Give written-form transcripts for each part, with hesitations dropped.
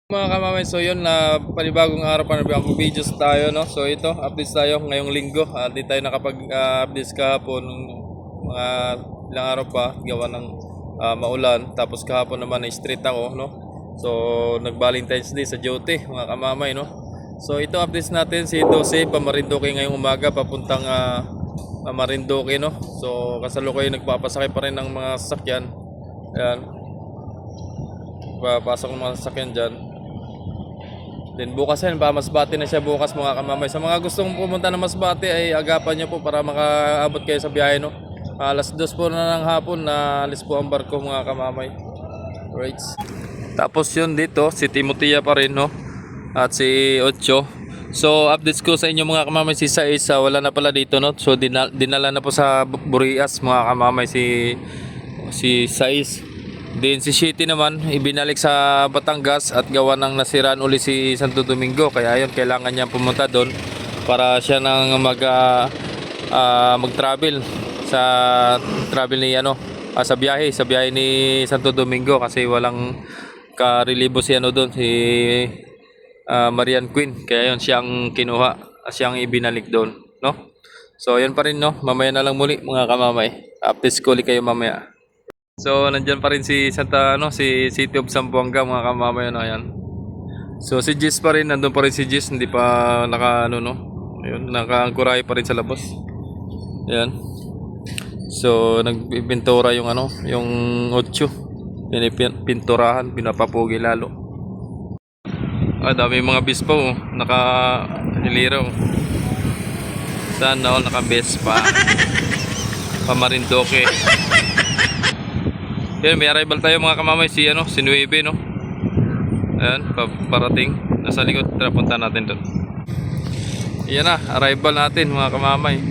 Mga kamamay, so yun na panibagong araw pa na videos tayo, no? So ito, updates tayo ngayong linggo. Di tayo nakapag-updates kahapon mga ilang araw pa gawa ng maulan. Tapos kahapon naman ay street ako, no? So nag-Valentine's Day sa duty, mga kamamay, no? So ito updates natin si 12 Marinduque ngayong umaga papuntang Marinduque, no? So kasalukuyan nagpapasakay pa rin ng mga sasakyan. Ayan. Papasok ng mga sasakyan dyan. Then bukas yan, Masbate na siya bukas mga kamamay. Sa mga gustong pumunta ng Masbate ay agapan nyo po para makaabot kayo sa biyahe, no? Alas 2 po na ng hapon na alis po ang barko mga kamamay. Right. Tapos yun dito, si Timotea pa rin, no? At si Ocho. So updates ko sa inyo mga kamamay, si Sais wala na pala dito, no? So dinala na po sa Burias mga kamamay si Sais. Din si Shitty naman ibinalik sa Batangas at gawa ng nasiraan uli si Santo Domingo, kaya ayun kailangan niya pumunta doon para siya nang mag-travel sa travel ni sa biyahe ni Santo Domingo kasi walang karelibo si doon si Marian Queen, kaya yun siyang kinuha, siyang ibinalik doon, no? So ayun pa rin, no, mamaya na lang muli mga kamamay, updates ko ulit kayo mamaya. So nandiyan pa rin si si City of Zamboanga mga kamamay, ayan. So si Jis pa rin, nandun pa rin si Jis, hindi pa no. Ayun, nakaangkuray pa rin sa labas. Ayan. So nagpipintura yung yung 8. Pinipinturahan, pinapapugi lalo. Dami mga Vespa naka-hiliro. Sana all naka-Vespa. Pamarindoke. Yan, may arrival tayo mga kamamay, si 9, no? Ayan, parating. Nasa likod, punta natin doon. Yan na, arrival natin mga kamamay.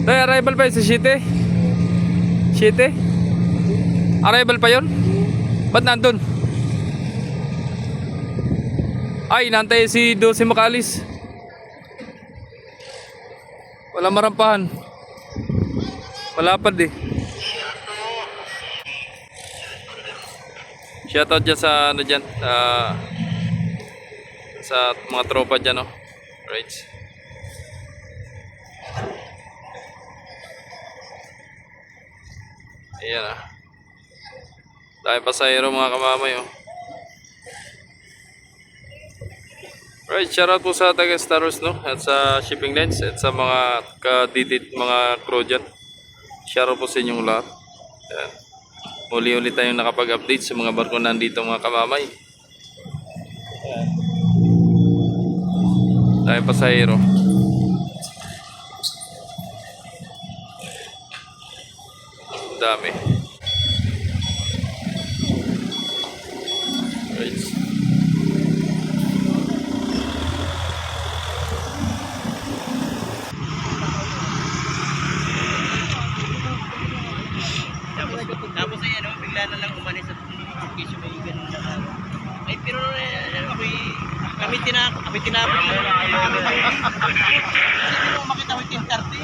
Tayo, arrival pa yun si Shite? Shite? Arrival pa yun? Ba't nandun? Ay, nantay si 12 makalis. Wala marampahan. Malapad eh. Shoutout dyan sa sa mga tropa dyan, no? Right. Ayan dahil pasahero mga kamamay, Right, shoutout po sa taga Star Wars, no? At sa Shipping Lines at sa mga kadidit mga crew dyan. Shoutout po sa inyong lahat. Ayan. Uli-uli tayong nakapag-update sa mga barko nandito mga kamamay. Tayo pasahero. Dami. Right. Tapos ay bigla na lang umalis at location may ganun na. Ay pero kami tinapos. Hindi mo makita with interte.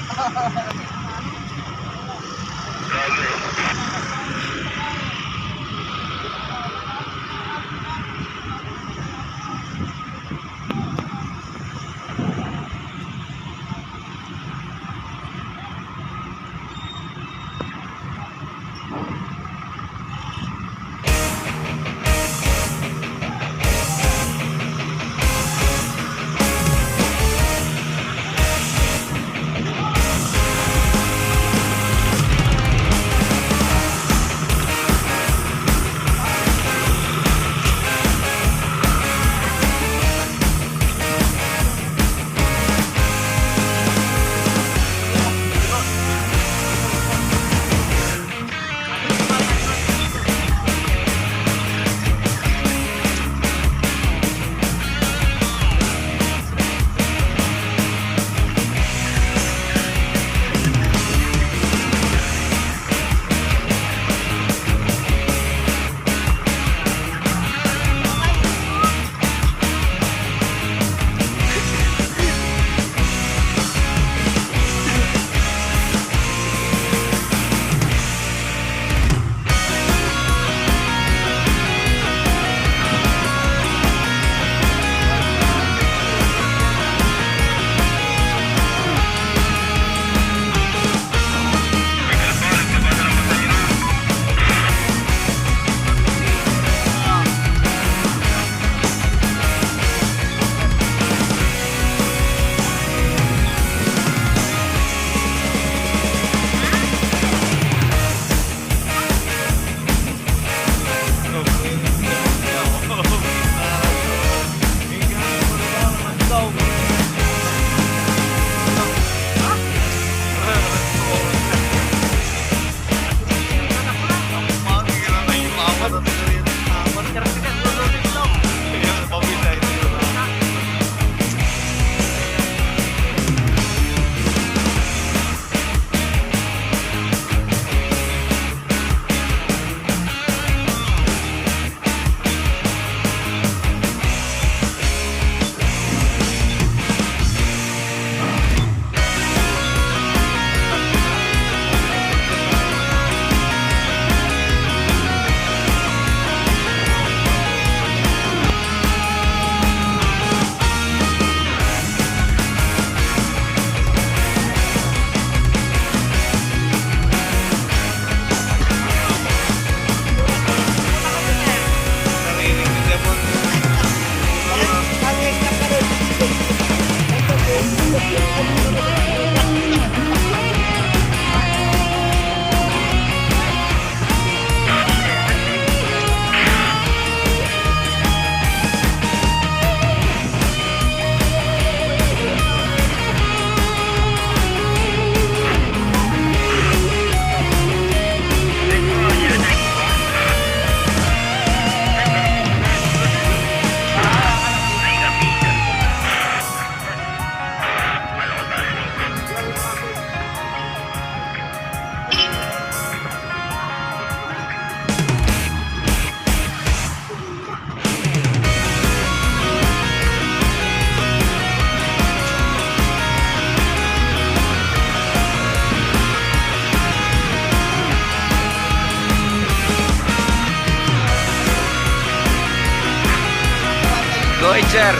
Go ahead, sir.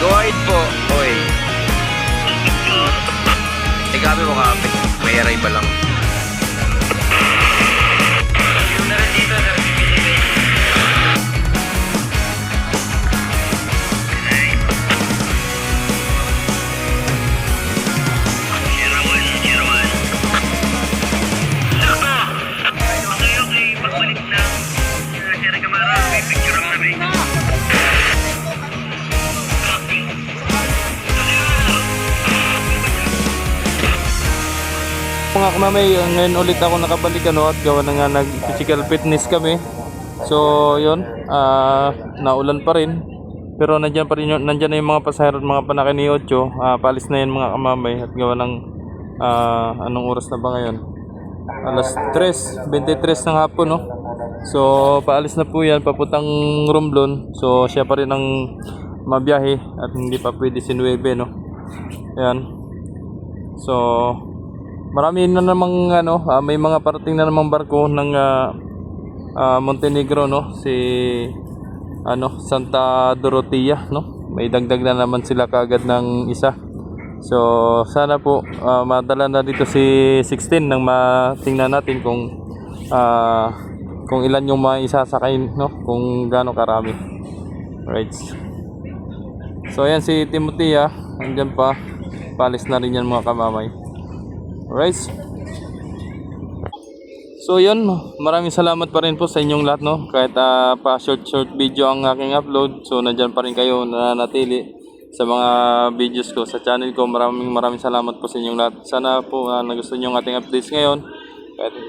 Go ahead po. Oy. Gabi mo kape. May aray ba lang? Mga kamamay, ngayon ulit ako nakabalik at gawa na nga nag-physical fitness kami. So, yun, naulan pa rin. Pero nandyan na yung mga pasahero at mga panakay ni Ocho. Paalis na yan mga kamamay at gawa ng anong oras na ba ngayon? Alas 3:23 ng hapon, no? So, paalis na po yan, papuntang Romblon. So, siya pa rin ang mabiyahe at hindi pa pwede si Nueve, no? Yan. So, marami na namang may mga parating na namang barko ng Montenegro, no? Si Santa Dorotea, no? May dagdag na naman sila kaagad ng isa. So sana po madala na dito si 16 nang matingnan natin kung ilan yung maisasakay, no? Kung gaano karami. Right. So ayan si Timothy, andyan pa. Palis na rin yan mga kamamay. Alright. So yun, maraming salamat pa rin po sa inyong lahat, no? Kahit pa short video ang aking upload, so nandyan pa rin kayo na natili sa mga videos ko sa channel ko. Maraming salamat po sa inyong lahat. Sana po nagustuhan nyo ang ating updates ngayon.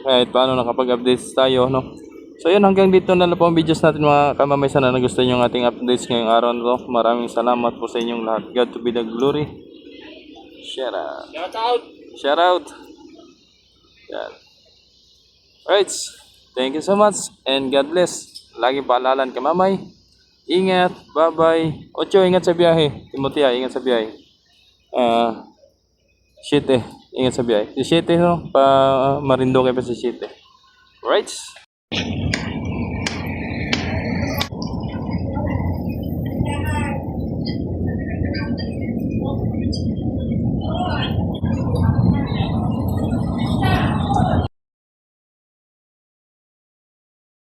Kahit paano nakapag-updates tayo, no? So yun, hanggang dito na lang po ang videos natin mga kamamay. Sana nagustuhan nyo ang ating updates ngayong araw na to. Maraming salamat po sa inyong lahat. God to be the glory. Shout out. Shout out. Yan. Alright. Thank you so much and God bless. Laging paalalan kamamay. Ingat. Bye-bye. Ocho, ingat sa biyahe. Timothy, ingat sa biyahe. 7. Ingat sa biyahe. Si 7, no? Pa Marinduque pa si 7. Alright.